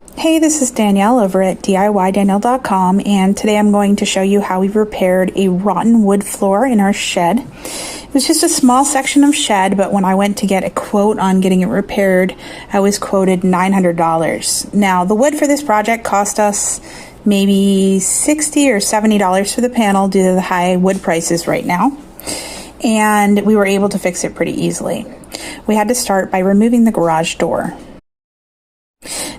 Hey, this is Danielle over at DIYDanielle.com, and today I'm going to show you how we've repaired a rotten wood floor in our shed. It was just a small section of shed, but when I went to get a quote on getting it repaired, I was quoted $900. Now, the wood for this project cost us maybe $60 or $70 for the panel due to the high wood prices right now, and we were able to fix it pretty easily. We had to start by removing the garage door.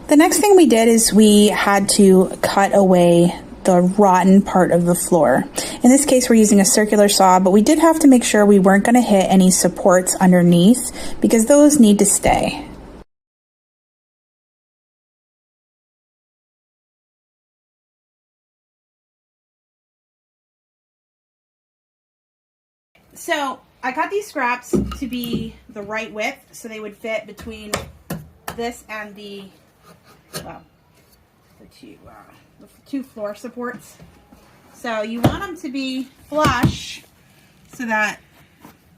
The next thing we did is we had to cut away the rotten part of the floor. In this case, we're using a circular saw, but we did have to make sure we weren't going to hit any supports underneath because those need to stay. So I cut these scraps to be the right width so they would fit between this and the two floor supports. So you want them to be flush so that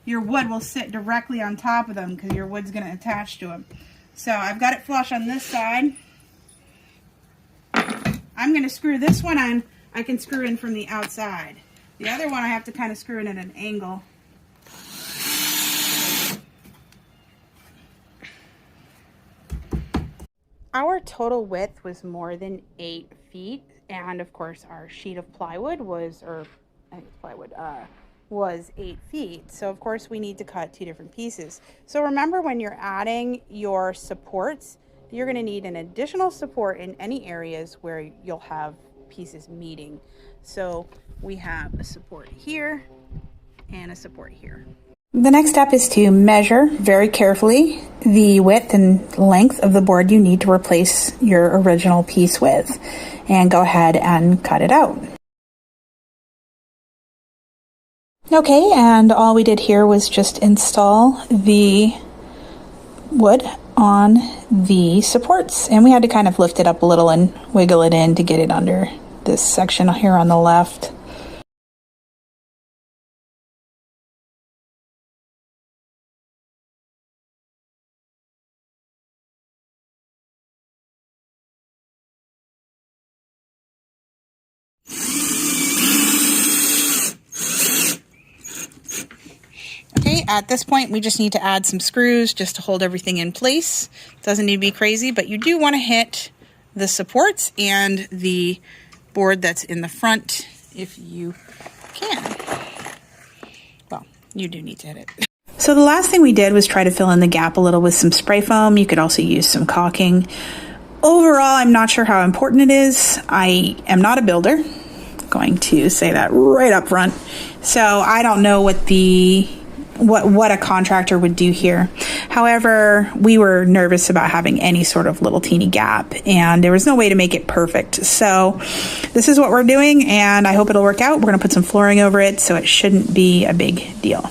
your wood will sit directly on top of them because your wood's going to attach to them. So I've got it flush on this side. I'm going to screw this one on. I can screw in from the outside. The other one I have to kind of screw in at an angle. Our total width was more than 8 feet, and of course our sheet of plywood was 8 feet. So of course we need to cut 2 different pieces. So remember, when you're adding your supports, you're going to need an additional support in any areas where you'll have pieces meeting. So we have a support here and a support here. The next step is to measure very carefully the width and length of the board you need to replace your original piece with, and go ahead and cut it out. Okay, and all we did here was just install the wood on the supports, and we had to kind of lift it up a little and wiggle it in to get it under this section here on the left. Okay, at this point we just need to add some screws just to hold everything in place. Doesn't need to be crazy, but you do want to hit the supports and the board that's in the front if you can. Well, you do need to hit it. So the last thing we did was try to fill in the gap a little with some spray foam. You could also use some caulking. Overall, I'm not sure how important it is. I am not a builder. I'm going to say that right up front. So I don't know what a contractor would do here. However, we were nervous about having any sort of little teeny gap, and there was no way to make it perfect. So this is what we're doing, and I hope it'll work out. We're going to put some flooring over it, so it shouldn't be a big deal.